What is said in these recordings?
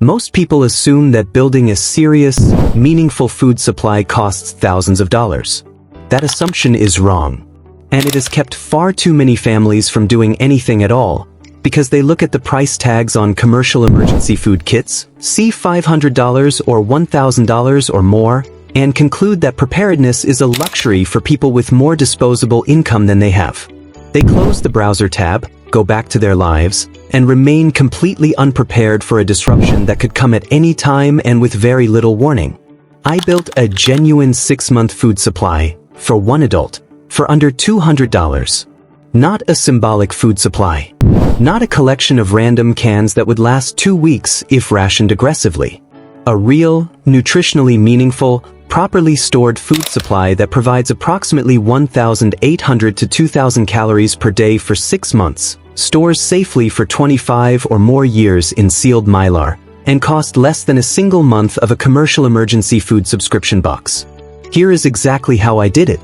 Most people assume that building a serious, meaningful food supply costs thousands of dollars. That assumption is wrong. And it has kept far too many families from doing anything at all, because they look at the price tags on commercial emergency food kits, see $500 or $1,000 or more, and conclude that preparedness is a luxury for people with more disposable income than they have. They close the browser tab, go back to their lives, and remain completely unprepared for a disruption that could come at any time and with very little warning. I built a genuine 6-month food supply, for one adult, for under $200. Not a symbolic food supply. Not a collection of random cans that would last 2 weeks if rationed aggressively. A real, nutritionally meaningful, properly stored food supply that provides approximately 1,800 to 2,000 calories per day for 6 months, stores safely for 25 or more years in sealed Mylar, and cost less than a single month of a commercial emergency food subscription box. Here is exactly how I did it.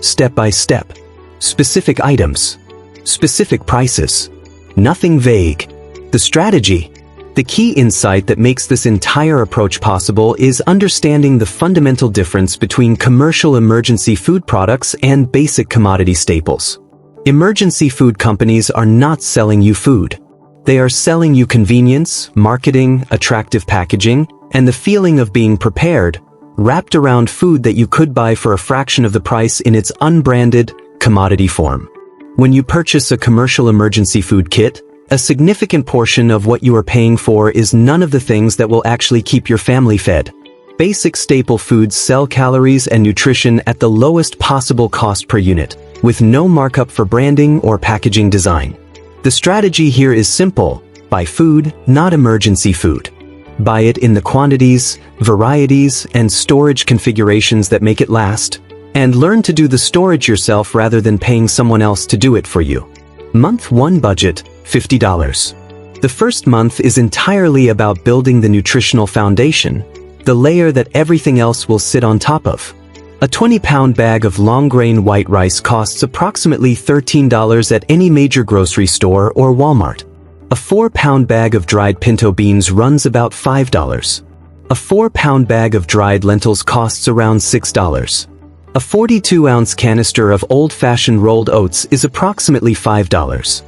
Step by step. Specific items. Specific prices. Nothing vague. The strategy. The key insight that makes this entire approach possible is understanding the fundamental difference between commercial emergency food products and basic commodity staples. Emergency food companies are not selling you food. They are selling you convenience, marketing, attractive packaging, and the feeling of being prepared, wrapped around food that you could buy for a fraction of the price in its unbranded, commodity form. When you purchase a commercial emergency food kit, a significant portion of what you are paying for is none of the things that will actually keep your family fed. Basic staple foods sell calories and nutrition at the lowest possible cost per unit, with no markup for branding or packaging design. The strategy here is simple: buy food, not emergency food. Buy it in the quantities, varieties, and storage configurations that make it last, and learn to do the storage yourself rather than paying someone else to do it for you. Month 1 budget, $50. The first month is entirely about building the nutritional foundation, the layer that everything else will sit on top of. A 20-pound bag of long-grain white rice costs approximately $13 at any major grocery store or Walmart. A 4-pound bag of dried pinto beans runs about $5. A 4-pound bag of dried lentils costs around $6. A 42-ounce canister of old-fashioned rolled oats is approximately $5.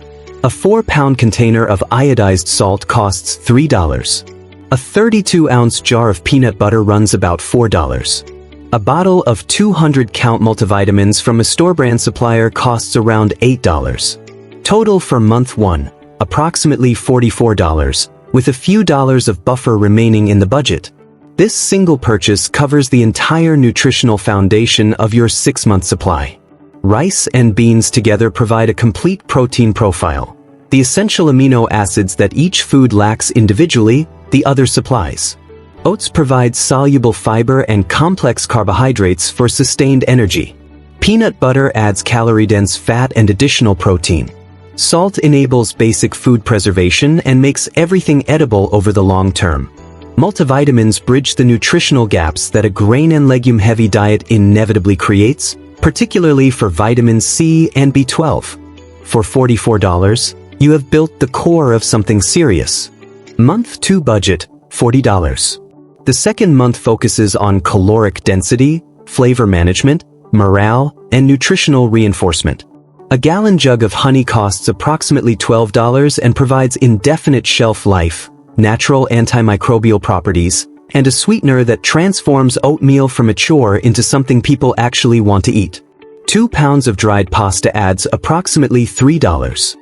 A 4-pound container of iodized salt costs $3. A 32-ounce jar of peanut butter runs about $4. A bottle of 200-count multivitamins from a store-brand supplier costs around $8. Total for month 1, approximately $44, with a few dollars of buffer remaining in the budget. This single purchase covers the entire nutritional foundation of your 6-month supply. Rice and beans together provide a complete protein profile. The essential amino acids that each food lacks individually, the other supplies. Oats provide soluble fiber and complex carbohydrates for sustained energy. Peanut butter adds calorie-dense fat and additional protein. Salt enables basic food preservation and makes everything edible over the long term. Multivitamins bridge the nutritional gaps that a grain and legume-heavy diet inevitably creates, particularly for vitamin C and B12. For $44, you have built the core of something serious. Month 2 budget, $40. The second month focuses on caloric density, flavor management, morale, and nutritional reinforcement. A gallon jug of honey costs approximately $12 and provides indefinite shelf life, natural antimicrobial properties, and a sweetener that transforms oatmeal from a chore into something people actually want to eat. 2 pounds of dried pasta adds approximately $3.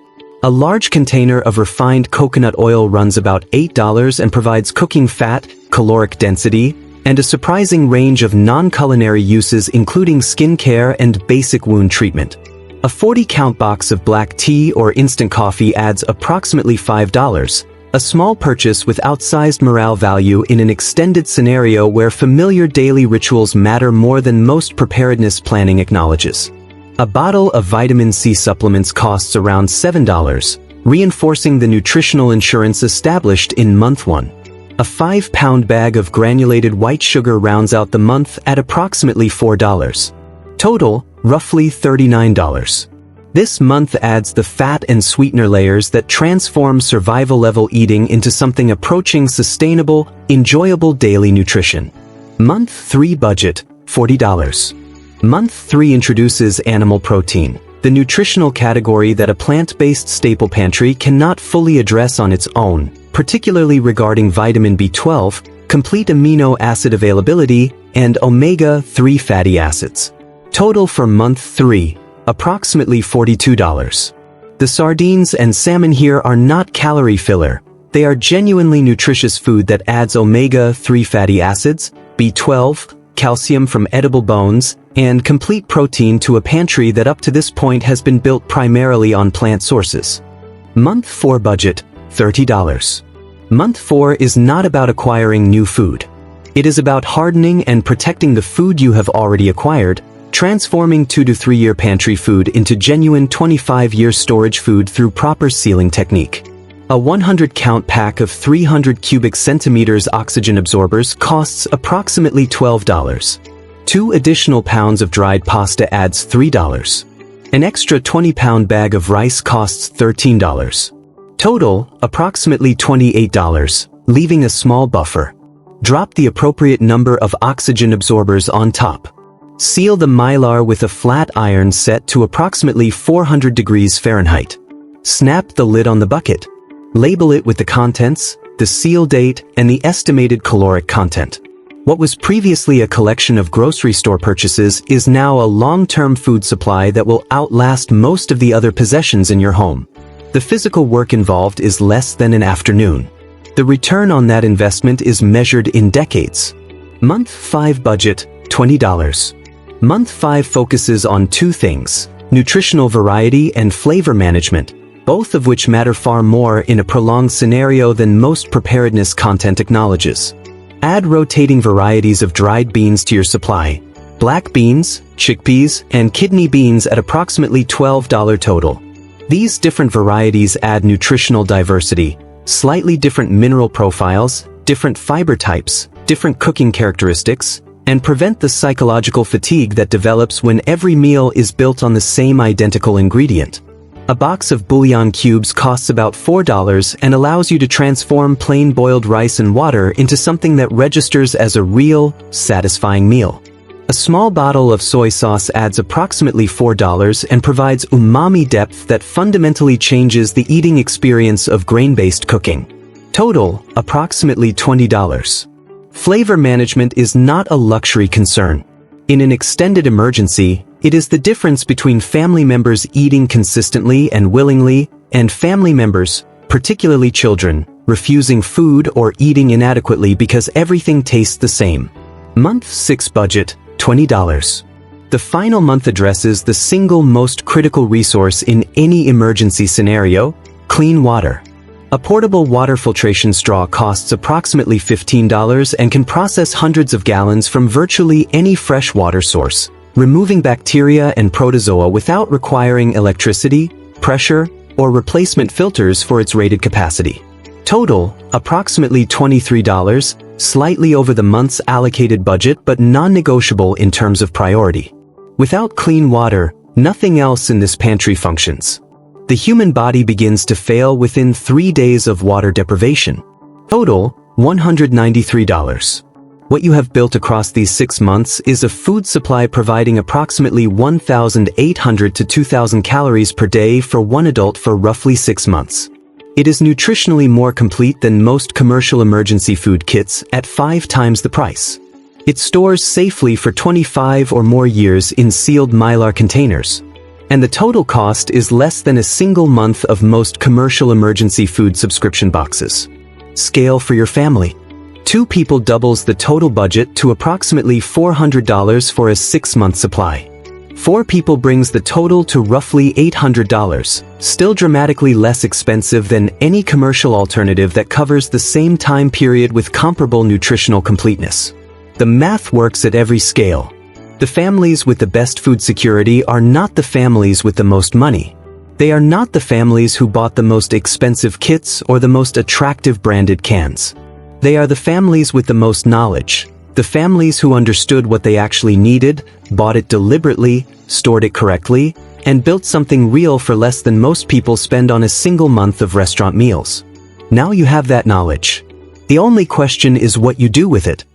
A large container of refined coconut oil runs about $8 and provides cooking fat, caloric density, and a surprising range of non-culinary uses including skincare and basic wound treatment. A 40-count box of black tea or instant coffee adds approximately $5, a small purchase with outsized morale value in an extended scenario where familiar daily rituals matter more than most preparedness planning acknowledges. A bottle of vitamin C supplements costs around $7, reinforcing the nutritional insurance established in month 1. A 5-pound bag of granulated white sugar rounds out the month at approximately $4. Total, roughly $39. This month adds the fat and sweetener layers that transform survival-level eating into something approaching sustainable, enjoyable daily nutrition. Month 3 budget, $40. Month 3 introduces animal protein, the nutritional category that a plant-based staple pantry cannot fully address on its own, particularly regarding vitamin B12, complete amino acid availability, and omega-3 fatty acids. Total for month 3, approximately $42. The sardines and salmon here are not calorie filler. They are genuinely nutritious food that adds omega-3 fatty acids, B12, calcium from edible bones, and complete protein to a pantry that up to this point has been built primarily on plant sources. Month 4 budget, $30. Month 4 is not about acquiring new food. It is about hardening and protecting the food you have already acquired, transforming 2 to 3 year pantry food into genuine 25-year storage food through proper sealing technique. A 100-count pack of 300 cubic centimeters oxygen absorbers costs approximately $12. 2 additional pounds of dried pasta adds $3. An extra 20-pound bag of rice costs $13. Total, approximately $28, leaving a small buffer. Drop the appropriate number of oxygen absorbers on top. Seal the Mylar with a flat iron set to approximately 400 degrees Fahrenheit. Snap the lid on the bucket. Label it with the contents, the seal date, and the estimated caloric content. What was previously a collection of grocery store purchases is now a long-term food supply that will outlast most of the other possessions in your home. The physical work involved is less than an afternoon. The return on that investment is measured in decades. Month 5 budget, $20. Month 5 focuses on 2 things: nutritional variety and flavor management, both of which matter far more in a prolonged scenario than most preparedness content acknowledges. Add rotating varieties of dried beans to your supply: black beans, chickpeas, and kidney beans at approximately $12 total. These different varieties add nutritional diversity, slightly different mineral profiles, different fiber types, different cooking characteristics, and prevent the psychological fatigue that develops when every meal is built on the same identical ingredient. A box of bouillon cubes costs about $4 and allows you to transform plain boiled rice and water into something that registers as a real, satisfying meal. A small bottle of soy sauce adds approximately $4 and provides umami depth that fundamentally changes the eating experience of grain-based cooking. Total, approximately $20. Flavor management is not a luxury concern. In an extended emergency, it is the difference between family members eating consistently and willingly, and family members, particularly children, refusing food or eating inadequately because everything tastes the same. Month 6 budget, $20. The final month addresses the single most critical resource in any emergency scenario: clean water. A portable water filtration straw costs approximately $15 and can process hundreds of gallons from virtually any fresh water source, removing bacteria and protozoa without requiring electricity, pressure, or replacement filters for its rated capacity. Total, approximately $23, slightly over the month's allocated budget but non-negotiable in terms of priority. Without clean water, nothing else in this pantry functions. The human body begins to fail within 3 days of water deprivation. Total, $193. What you have built across these 6 months is a food supply providing approximately 1,800 to 2,000 calories per day for one adult for roughly 6 months. It is nutritionally more complete than most commercial emergency food kits at 5 times the price. It stores safely for 25 or more years in sealed Mylar containers. And the total cost is less than a single month of most commercial emergency food subscription boxes. Scale for your family. 2 people doubles the total budget to approximately $400 for a 6-month supply. 4 people brings the total to roughly $800, still dramatically less expensive than any commercial alternative that covers the same time period with comparable nutritional completeness. The math works at every scale. The families with the best food security are not the families with the most money. They are not the families who bought the most expensive kits or the most attractive branded cans. They are the families with the most knowledge, the families who understood what they actually needed, bought it deliberately, stored it correctly, and built something real for less than most people spend on a single month of restaurant meals. Now you have that knowledge. The only question is what you do with it.